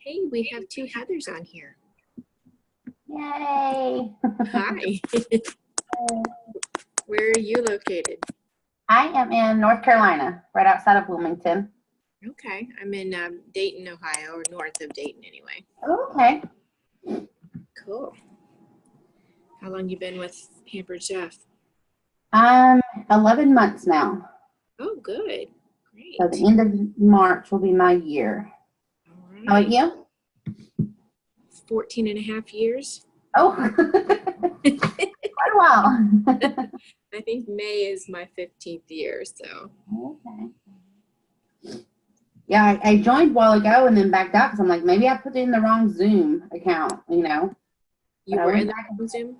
Hey, we have two Heathers on here. Yay! Hi. Where are you located? I am in North Carolina, right outside of Wilmington. Okay, I'm in Dayton, Ohio, or north of Dayton anyway. Okay. Cool. How long you been with Pampered Chef? 11 months now. Oh, good. Great. So the end of March will be my year. All right. How about you? 14 and a half years. Oh, quite a while. I think May is my 15th year, so. Okay. Yeah, I joined a while ago and then backed out because I'm like, maybe I put in the wrong Zoom account, you know. You were in the Zoom?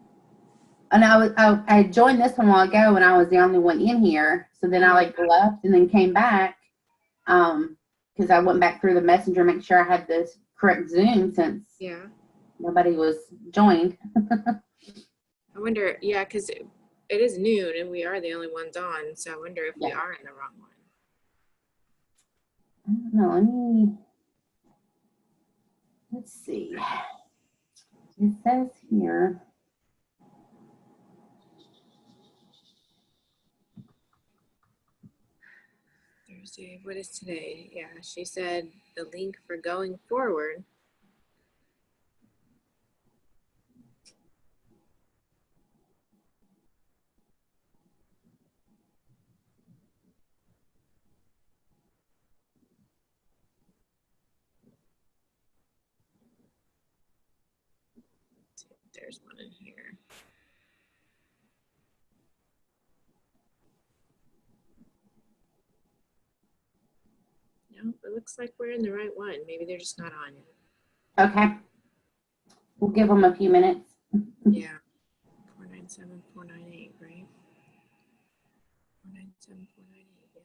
And I joined this one a while ago and I was the only one in here. So then I left and then came back because I went back through the messenger, make sure I had the correct Zoom since nobody was joined. I wonder, yeah, because it is noon and we are the only ones on. So I wonder if we are in the wrong one. I don't know, let's see. It says here. Thursday, what is today? Yeah, she said the link for going forward. There's one in here. No, it looks like we're in the right one. Maybe they're just not on yet. Okay. We'll give them a few minutes. Yeah. 497, 498, right? 497, 498, yeah.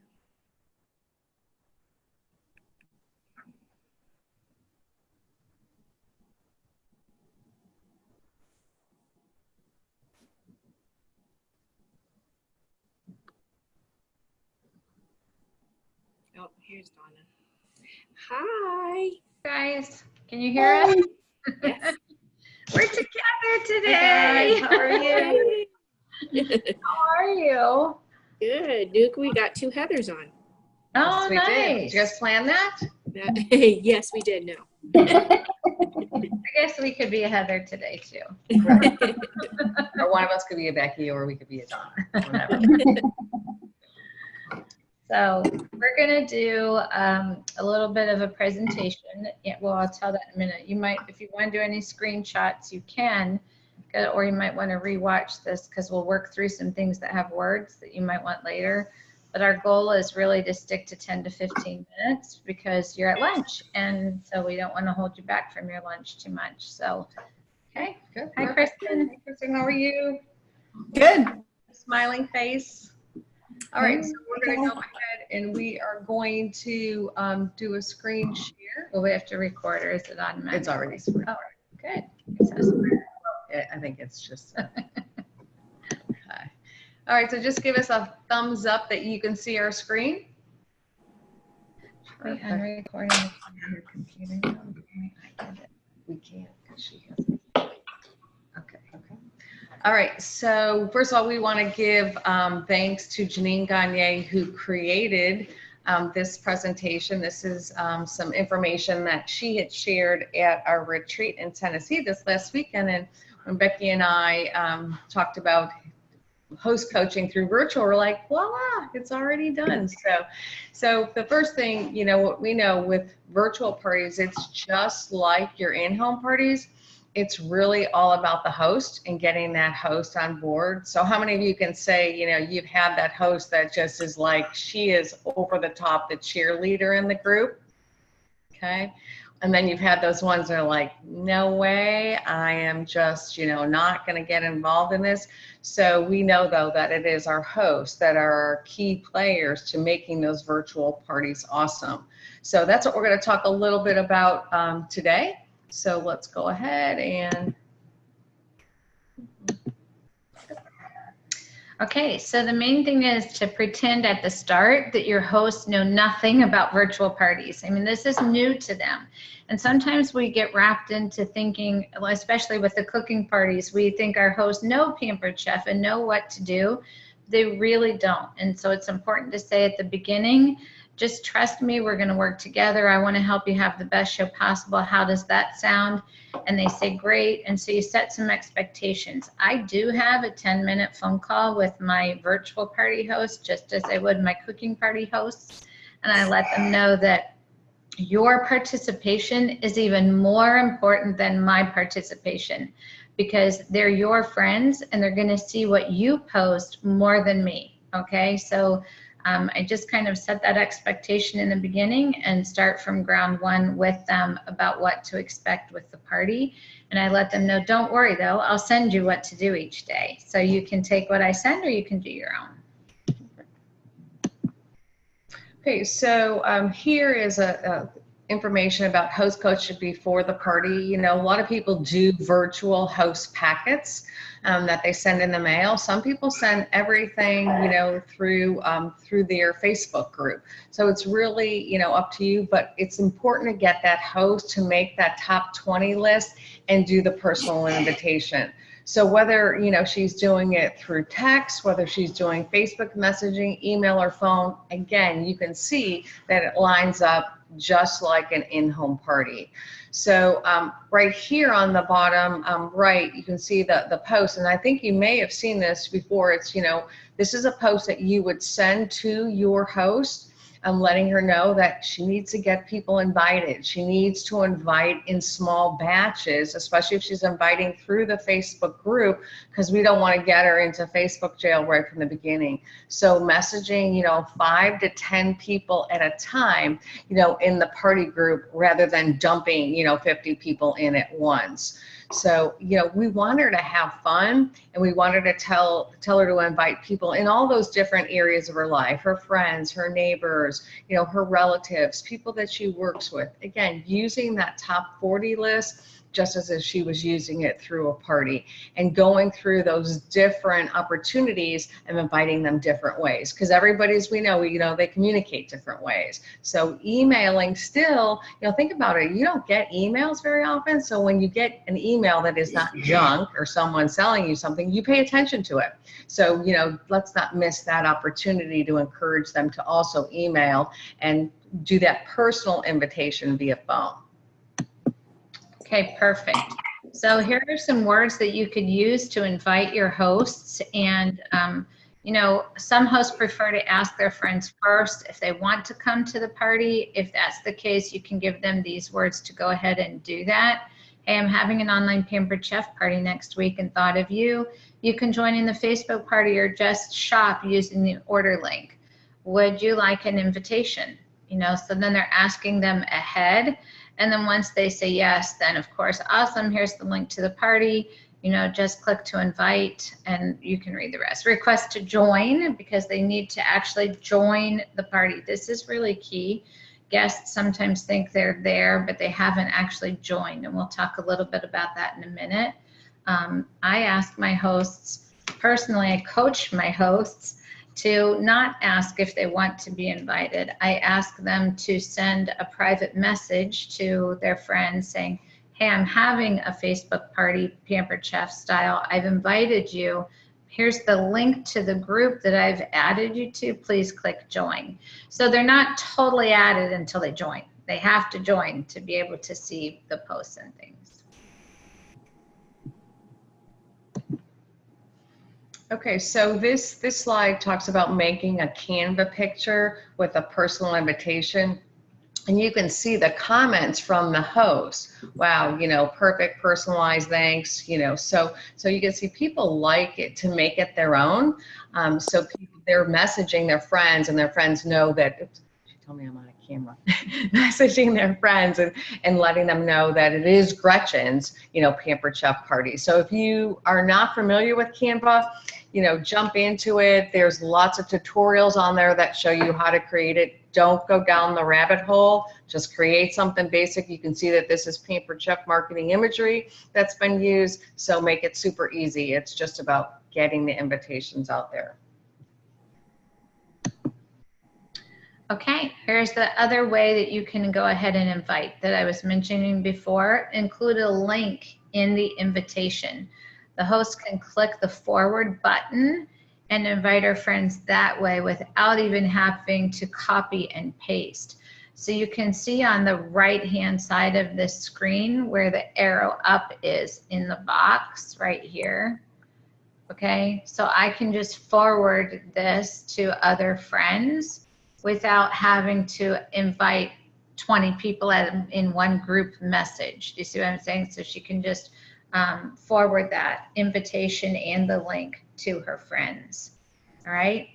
Oh, here's Donna. Hi. Guys, can you hear us? Yes. We're together today. Hey guys, how are you? How are you? Good. Duke, we got two Heathers on. Oh, Yes, nice. Did you guys plan that? Yes, we did. No. I guess we could be a Heather today too. Or one of us could be a Becky, or we could be a Donna. Whatever. So we're gonna do a little bit of a presentation. Yeah, well, I'll tell that in a minute. You might, if you want to do any screenshots, you can, or you might want to rewatch this because we'll work through some things that have words that you might want later. But our goal is really to stick to 10 to 15 minutes because you're at lunch, and so we don't want to hold you back from your lunch too much. So, okay. Good. Hi, Kristen. Hi, Kristen. How are you? Good. Smiling face. All right, so we're going to go ahead and we are going to do a screen share. Will we have to record, or is it automatic? It's already screen. Oh, good. So smart. I think it's just. Okay. All right, so just give us a thumbs up that you can see our screen. Wait, I'm recording on your computer. I did it. We can't because she has. Okay. All right. So first of all, we want to give thanks to Janine Gagne, who created this presentation. This is some information that she had shared at our retreat in Tennessee this last weekend. And when Becky and I talked about host coaching through virtual, we're like, voila, it's already done. So the first thing, you know, what we know with virtual parties, it's just like your in-home parties. It's really all about the host and getting that host on board. So how many of you can say, you know, you've had that host that just is like, she is over the top, the cheerleader in the group? Okay. And then you've had those ones that are like, no way, I am just, you know, not going to get involved in this. So we know, though, that it is our hosts that are our key players to making those virtual parties awesome. So that's what we're going to talk a little bit about today. So let's go ahead and. Okay, so the main thing is to pretend at the start that your hosts know nothing about virtual parties. I mean, this is new to them. And sometimes we get wrapped into thinking, especially with the cooking parties, we think our hosts know Pampered Chef and know what to do. They really don't. And so it's important to say at the beginning, just trust me, we're going to work together. I want to help you have the best show possible. How does that sound? And they say, great. And so you set some expectations. I do have a 10-minute phone call with my virtual party host, just as I would my cooking party hosts. And I let them know that your participation is even more important than my participation, because they're your friends and they're going to see what you post more than me. Okay, so I just kind of set that expectation in the beginning and start from ground one with them about what to expect with the party. And I let them know, don't worry though, I'll send you what to do each day. So you can take what I send or you can do your own. Okay, so here is a information about host coach before the party. You know, a lot of people do virtual host packets that they send in the mail. Some people send everything, you know, through their Facebook group. So it's really, you know, up to you, but it's important to get that host to make that top 20 list and do the personal invitation. So whether, you know, she's doing it through text, whether she's doing Facebook messaging, email, or phone, again, you can see that it lines up just like an in-home party. So right here on the bottom right, you can see the post, and I think you may have seen this before. It's, you know, this is a post that you would send to your host, letting her know that she needs to get people invited. She needs to invite in small batches, especially if she's inviting through the Facebook group, because we don't want to get her into Facebook jail right from the beginning. So messaging, you know, 5 to 10 people at a time, you know, in the party group, rather than dumping, you know, 50 people in at once. So, you know, we want her to have fun, and we want her to tell her to invite people in all those different areas of her life, her friends, her neighbors, you know, her relatives, people that she works with. Again, using that top 40 list just as if she was using it through a party, and going through those different opportunities and inviting them different ways, because everybody's, we know, they communicate different ways. So emailing still, you know, think about it, you don't get emails very often. So when you get an email that is not junk or someone selling you something, you pay attention to it. So, you know, let's not miss that opportunity to encourage them to also email and do that personal invitation via phone. Okay, perfect. So here are some words that you could use to invite your hosts. And, you know, some hosts prefer to ask their friends first if they want to come to the party. If that's the case, you can give them these words to go ahead and do that. Hey, I'm having an online Pampered Chef party next week and thought of you. You can join in the Facebook party or just shop using the order link. Would you like an invitation? You know, so then they're asking them ahead. And then once they say yes, then of course, awesome, here's the link to the party. You know, just click to invite and you can read the rest. Request to join, because they need to actually join the party. This is really key. Guests sometimes think they're there, but they haven't actually joined. And we'll talk a little bit about that in a minute. I ask my hosts, personally, I coach my hosts to not ask if they want to be invited. I ask them to send a private message to their friends saying, hey, I'm having a Facebook party, Pampered Chef style. I've invited you. Here's the link to the group that I've added you to. Please click join. So they're not totally added until they join. They have to join to be able to see the posts and things. Okay, so this slide talks about making a Canva picture with a personal invitation. And you can see the comments from the host. Wow, you know, perfect, personalized, thanks, you know. So you can see people like it to make it their own. So people, they're messaging their friends, and their friends know that, oops, she told me I'm on a camera, messaging their friends and letting them know that it is Gretchen's, you know, Pampered Chef party. So if you are not familiar with Canva, you know, jump into it. There's lots of tutorials on there that show you how to create it. Don't go down the rabbit hole. Just create something basic. You can see that this is Pampered Chef marketing imagery that's been used. So make it super easy. It's just about getting the invitations out there. Okay, here's the other way that you can go ahead and invite that I was mentioning before. Include a link in the invitation. The host can click the forward button and invite our friends that way without even having to copy and paste. So you can see on the right-hand side of this screen where the arrow up is in the box right here. Okay, so I can just forward this to other friends without having to invite 20 people in one group message. Do you see what I'm saying? So she can just forward that invitation and the link to her friends. All right.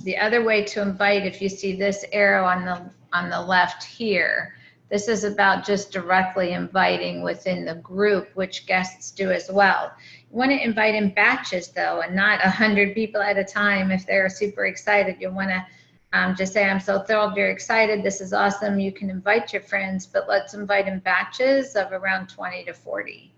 The other way to invite, if you see this arrow on the left here, this is about just directly inviting within the group, which guests do as well. You want to invite in batches though, and not 100 people at a time. If they're super excited, you want to just say, I'm so thrilled you're excited. This is awesome. You can invite your friends, but let's invite in batches of around 20 to 40.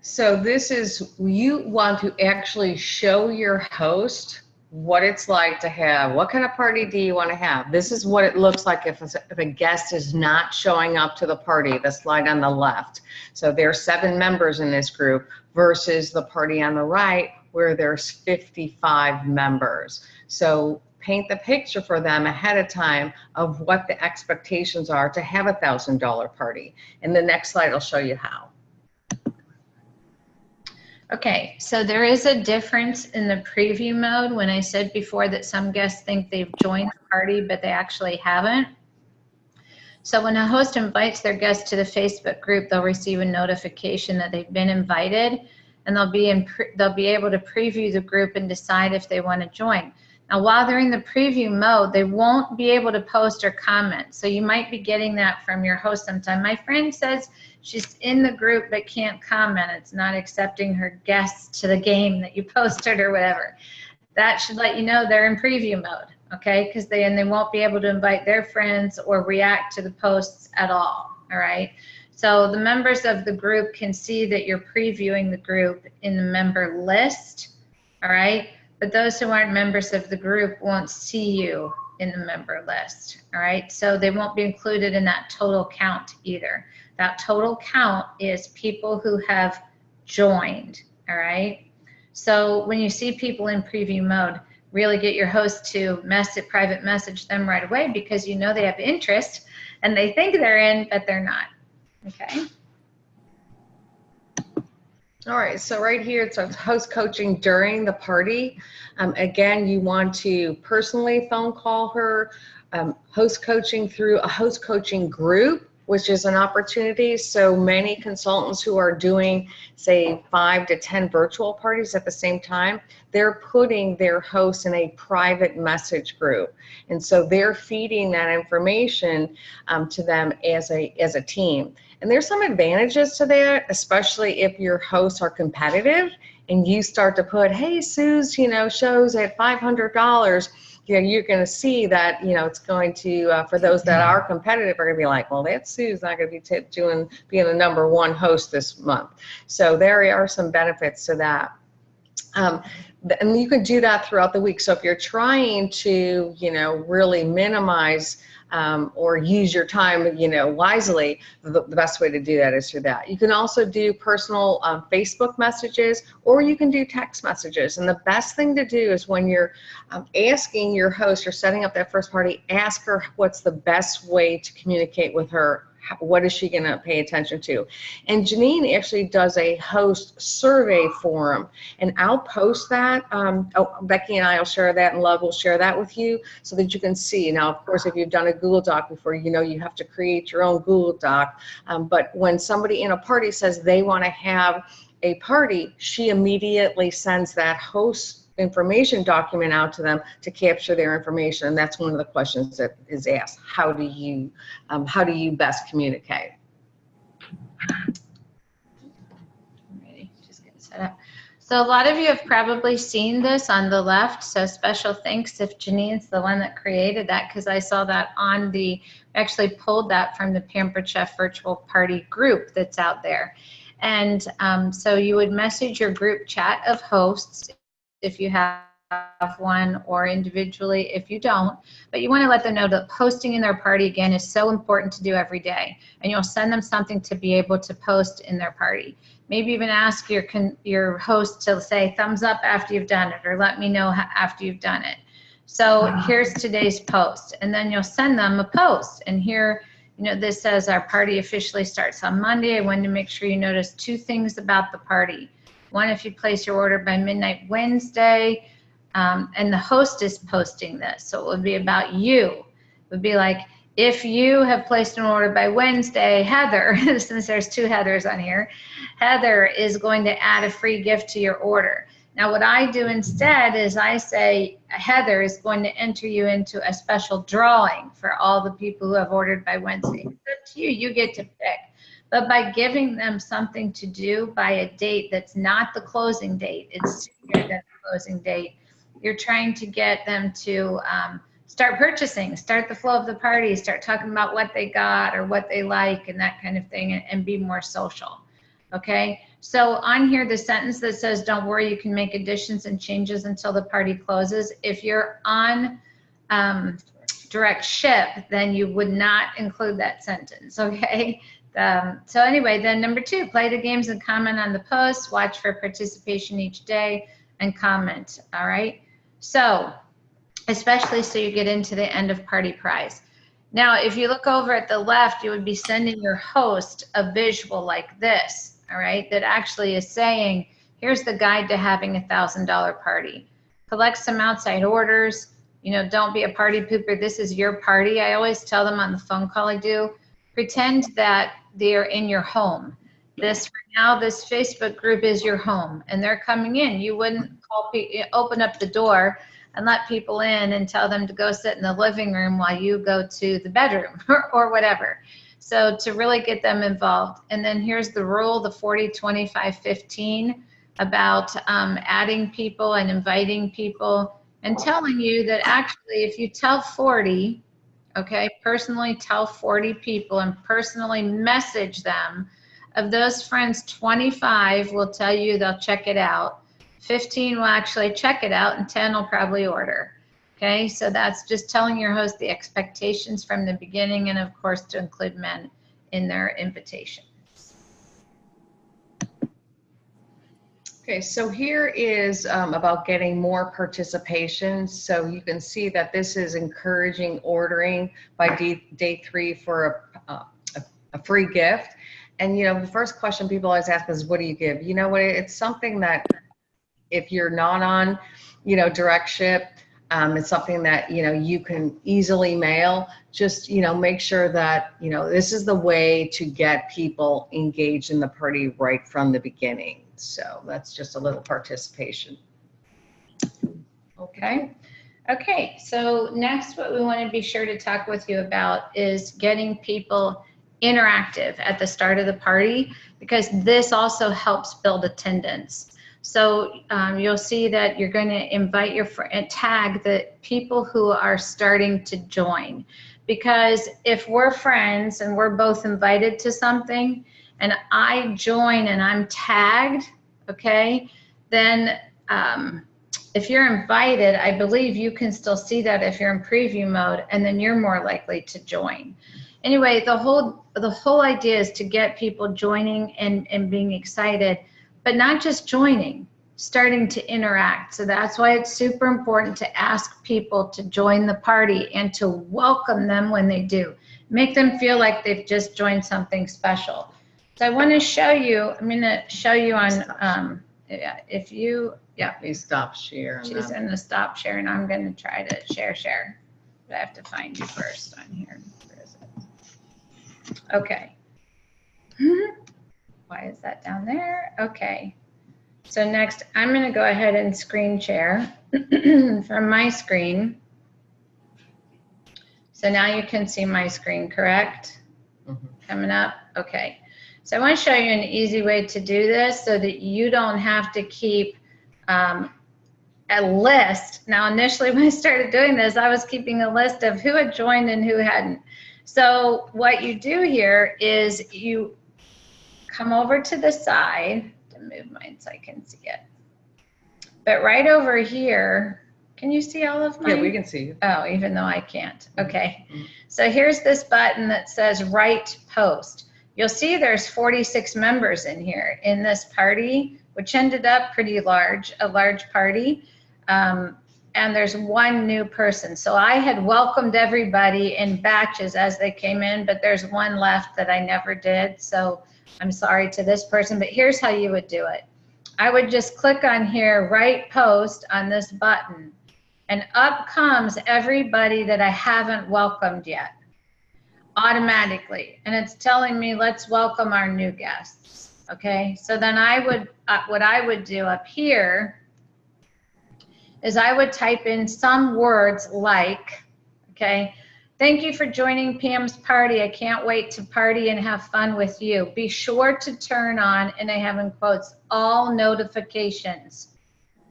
So this is, you want to actually show your host what it's like to have, what kind of party do you want to have? This is what it looks like if a guest is not showing up to the party, the slide on the left. So there are 7 members in this group versus the party on the right where there's 55 members. So paint the picture for them ahead of time of what the expectations are to have a $1,000 party. And the next slide will show you how. Okay, so there is a difference in the preview mode when I said before that some guests think they've joined the party, but they actually haven't. So when a host invites their guests to the Facebook group, they'll receive a notification that they've been invited, and they'll be able to preview the group and decide if they want to join. Now, while they're in the preview mode, they won't be able to post or comment. So you might be getting that from your host sometime. My friend says she's in the group but can't comment. It's not accepting her guests to the game that you posted or whatever. That should let you know they're in preview mode, okay? Because they won't be able to invite their friends or react to the posts at all right? So the members of the group can see that you're previewing the group in the member list, all right? But those who aren't members of the group won't see you in the member list, all right? So they won't be included in that total count either. That total count is people who have joined, all right? So when you see people in preview mode, really get your host to private message them right away because you know they have interest and they think they're in, but they're not, okay? All right, so right here, it's host coaching during the party. Again, you want to personally phone call her, host coaching through a host coaching group, which is an opportunity. So many consultants who are doing, say, 5 to 10 virtual parties at the same time, they're putting their hosts in a private message group. And so they're feeding that information to them as a team. And there's some advantages to that, especially if your hosts are competitive and you start to put, hey, Sue's, you know, shows at $500. You know, you're going to see that, you know, it's going to, for those that are competitive, are going to be like, well, that Sue's not going to be being the #1 host this month. So there are some benefits to that. And you can do that throughout the week. So if you're trying to, you know, really minimize or use your time, you know, wisely, the best way to do that is through that. You can also do personal Facebook messages, or you can do text messages. And the best thing to do is when you're asking your host or setting up that first party, ask her what's the best way to communicate with her. What is she going to pay attention to? And Janine actually does a host survey forum, and I'll post that. Becky and I will share that, and Love will share that with you so that you can see. Now, of course, if you've done a Google Doc before, you know you have to create your own Google Doc. But when somebody in a party says they want to have a party, she immediately sends that host information document out to them to capture their information. And that's one of the questions that is asked. How do you best communicate? Ready, just getting set up. So a lot of you have probably seen this on the left. So special thanks if Janine's the one that created that, because I saw that on the, actually pulled that from the Pampered Chef virtual party group that's out there. And so you would message your group chat of hosts if you have one, or individually if you don't, but you want to let them know that posting in their party again is so important to do every day, and you'll send them something to be able to post in their party. Maybe even ask your host to say thumbs up after you've done it, or let me know after you've done it. So here's today's post, and then you'll send them a post, and here, you know, this says our party officially starts on Monday. I wanted to make sure you notice 2 things about the party. One, if you place your order by midnight Wednesday, and the host is posting this, so it would be about you. It would be like, if you have placed an order by Wednesday, Heather, since there's 2 Heathers on here, Heather is going to add a free gift to your order. Now what I do instead is I say, Heather is going to enter you into a special drawing for all the people who have ordered by Wednesday. It's up to you, you get to pick. But by giving them something to do by a date that's not the closing date, it's sooner than the closing date, you're trying to get them to start purchasing, start the flow of the party, start talking about what they got or what they like and that kind of thing, and be more social. Okay, so on here, the sentence that says, don't worry, you can make additions and changes until the party closes. If you're on direct ship, then you would not include that sentence, okay? So anyway, then number 2, play the games and comment on the posts, watch for participation each day, and comment, all right? So, especially so you get into the end of party prize. Now, if you look over at the left, you would be sending your host a visual like this, all right, that actually is saying, here's the guide to having a $1,000 party. Collect some outside orders, you know, don't be a party pooper, this is your party. I always tell them on the phone call I do, pretend that they're in your home. This, for now, this Facebook group is your home, and they're coming in. You wouldn't open up the door and let people in and tell them to go sit in the living room while you go to the bedroom or whatever. So to really get them involved. And then here's the rule, the 40, 25, 15, about adding people and inviting people, and telling you that actually if you tell 40, okay, personally tell 40 people and personally message them, of those friends, 25 will tell you they'll check it out, 15 will actually check it out, and 10 will probably order. Okay, so that's just telling your host the expectations from the beginning, and of course to include men in their invitation. Okay, so here is about getting more participation. So you can see that this is encouraging ordering by day 3 for a free gift. And, you know, the first question people always ask is, what do you give? You know what, it's something that if you're not on, you know, direct ship, it's something that, you know, you can easily mail. Just, you know, make sure that, you know, this is the way to get people engaged in the party right from the beginning. So that's just a little participation. Okay. Okay, so next what we want to be sure to talk with you about is getting people interactive at the start of the party, because this also helps build attendance. So you'll see that you're going to invite your friend, tag the people who are starting to join, because if we're friends and we're both invited to something and I join and I'm tagged, okay, then if you're invited, I believe you can still see that if you're in preview mode, and then you're more likely to join. Anyway, the whole idea is to get people joining and being excited, but not just joining, starting to interact. So that's why it's super important to ask people to join the party and to welcome them when they do. Make them feel like they've just joined something special. So I want to show you, I'm going to show you on, if you, yeah. Please stop sharing. She's in the stop share, and I'm going to try to share. But I have to find you first on here. Where is it? Okay. Why is that down there? Okay. So next, I'm going to go ahead and screen share from my screen. So now you can see my screen, correct? Mm-hmm. Coming up. Okay. So I want to show you an easy way to do this so that you don't have to keep a list. Now, initially when I started doing this, I was keeping a list of who had joined and who hadn't. So what you do here is you come over to the side, to move mine so I can see it. But right over here, can you see all of mine? Yeah, we can see you. Oh, even though I can't. Okay. So here's this button that says Write Post. You'll see there's 46 members in here in this party, which ended up pretty large, a large party. And there's one new person. So I had welcomed everybody in batches as they came in, but there's one left that I never did. So I'm sorry to this person, but here's how you would do it. I would just click on here, Write Post on this button, and up comes everybody that I haven't welcomed yet automatically. And it's telling me, let's welcome our new guests. Okay. So then I would, what I would do up here is I would type in some words like, okay, thank you for joining Pam's party. I can't wait to party and have fun with you. Be sure to turn on, and I have in quotes, all notifications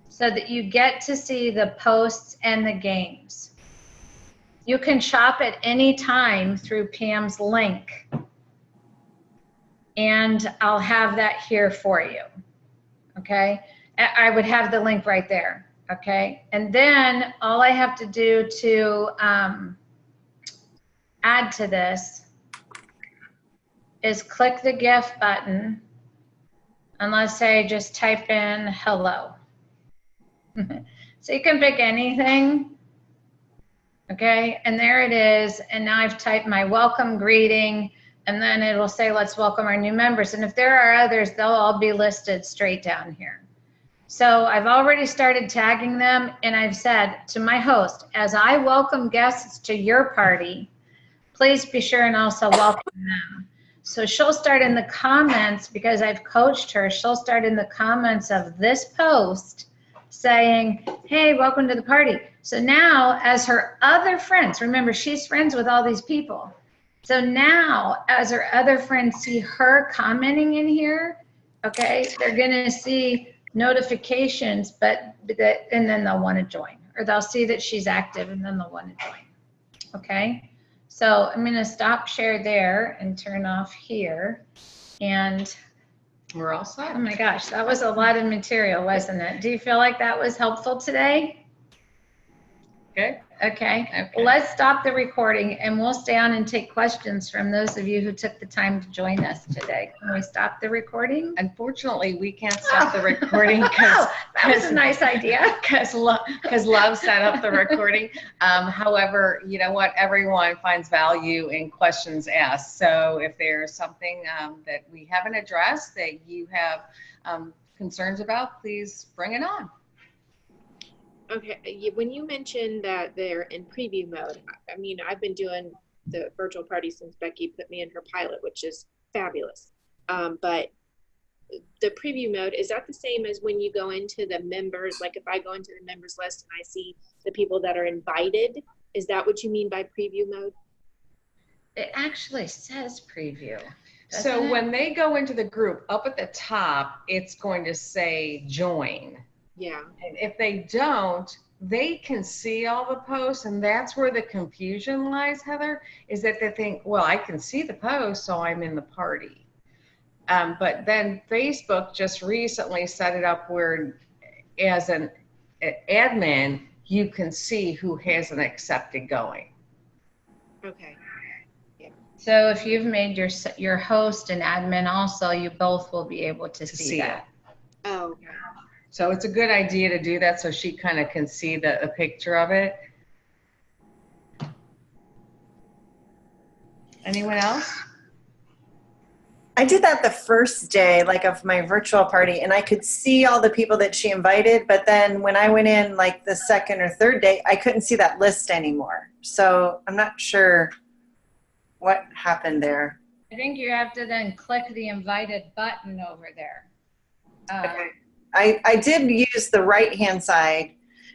so that you get to see the posts and the games. You can shop at any time through Pam's link, and I'll have that here for you, okay? I would have the link right there. Okay, and then all I have to do to add to this is click the gift button, and let's say just type in hello. So you can pick anything, okay, and there it is, and now I've typed my welcome greeting, and then it will say let's welcome our new members, and if there are others, they'll all be listed straight down here. So I've already started tagging them, and I've said to my host, as I welcome guests to your party, please be sure and also welcome them. So she'll start in the comments, because I've coached her, she'll start in the comments of this post saying, hey, welcome to the party. So now as her other friends, remember she's friends with all these people. So now as her other friends see her commenting in here, okay, they're gonna see notifications, and then they'll want to join, or they'll see that she's active and then they'll want to join. Okay, so I'm going to stop share there and turn off here, and We're all set. oh my gosh, that was a lot of material, wasn't it? Do you feel like that was helpful today? Okay. Okay, let's stop the recording and we'll stay on and take questions from those of you who took the time to join us today. Can we stop the recording? Unfortunately, we can't stop the recording because Oh, that was a nice idea. because Love set up the recording. However, you know what? Everyone finds value in questions asked. So if there's something that we haven't addressed that you have concerns about, please bring it on. Okay, when you mentioned that they're in preview mode, I mean, I've been doing the virtual party since Becky put me in her pilot, which is fabulous. But the preview mode, is that the same as when you go into the members? Like if I go into the members list and I see the people that are invited, is that what you mean by preview mode? It actually says preview. So doesn't it? when they go into the group, up at the top, it's going to say join. Yeah. And if they don't, they can see all the posts, and that's where the confusion lies, Heather, is that they think, well, I can see the post, so I'm in the party. But then Facebook just recently set it up where as an admin, you can see who hasn't accepted going. Okay. So if you've made your host and admin also, you both will be able to see that. Oh, okay. So it's a good idea to do that so she kind of can see the picture of it. Anyone else? I did that the first day, like of my virtual party, and I could see all the people that she invited, but then when I went in like the second or third day, I couldn't see that list anymore. So I'm not sure what happened there. I think you have to then click the invited button over there. Okay. I did use the right-hand side,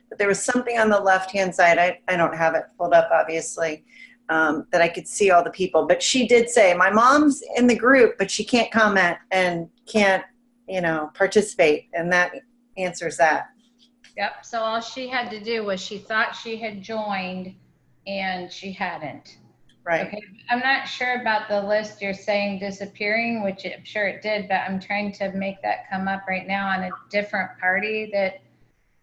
but there was something on the left-hand side. I don't have it pulled up, obviously. that I could see all the people. But she did say, my mom's in the group, but she can't comment and can't, participate. And that answers that. Yep, so all she had to do was she thought she had joined and she hadn't. Right. Okay, I'm not sure about the list you're saying disappearing, which I'm sure it did, but I'm trying to make that come up right now on a different party that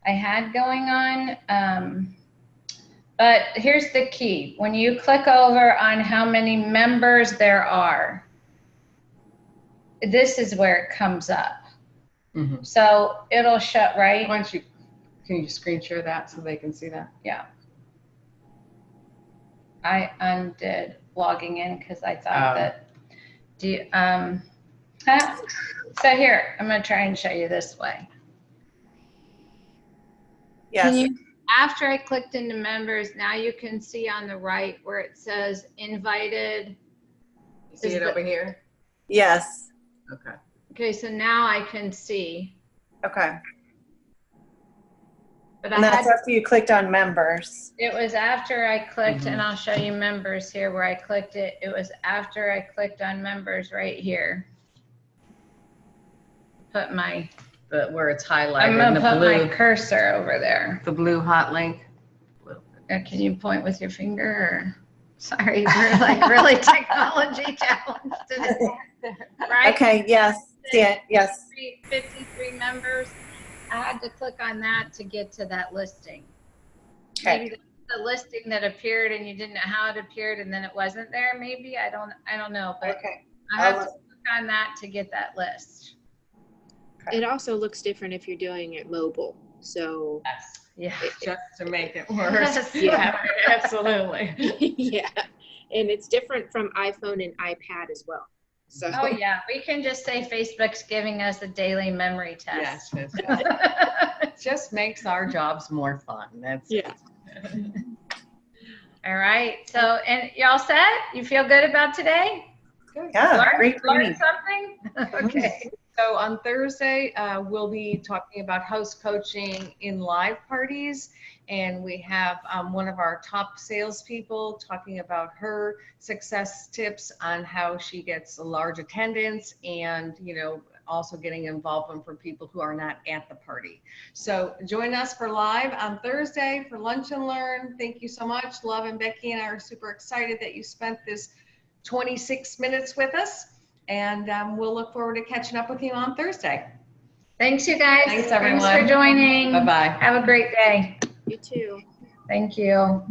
I had going on. But here's the key. When you click over on how many members there are, this is where it comes up. Mhm. So it'll shut, right? Why don't you, can you screen share that so they can see that? Yeah. I undid logging in because I thought that, so here, I'm gonna try and show you this way. Yes. Can you, after I clicked into members, now you can see on the right where it says invited. You see it over here? Yes. Okay. Okay, so now I can see, Okay. but And that's after you clicked on members. it was after I clicked, Mhm. and I'll show you members here where I clicked it. It was after I clicked on members right here. Put my, Where it's highlighted I'm in gonna the put my blue, cursor over there. the blue hot link. Can you point with your finger? Or? Sorry, we're like really technology challenged today. Right? Okay. Yes. See it. Yes. 53 members. I had to click on that to get to that listing. Okay. Maybe the listing that appeared and you didn't know how it appeared and then it wasn't there. Maybe I don't know, but Okay. I have to click on that to get that list. It also looks different if you're doing it mobile. So Yeah. Just to make it worse. Yes. Yeah, absolutely. yeah, and it's different from iPhone and iPad as well. So Oh yeah, we can just say Facebook's giving us a daily memory test. Yes, it just makes our jobs more fun. That's yeah. All right. So, and y'all set? You feel good about today? Yeah. Great Learn meeting. something? Okay. So on Thursday, we'll be talking about house coaching in live parties. And we have one of our top salespeople talking about her success tips on how she gets a large attendance and, also getting involvement for people who are not at the party. So join us for live on Thursday for Lunch and Learn. Thank you so much. Love and Becky and I are super excited that you spent this 26 minutes with us. And we'll look forward to catching up with you on Thursday. Thanks, you guys. Thanks, everyone. Thanks for joining. Bye-bye. Have a great day. You too. Thank you.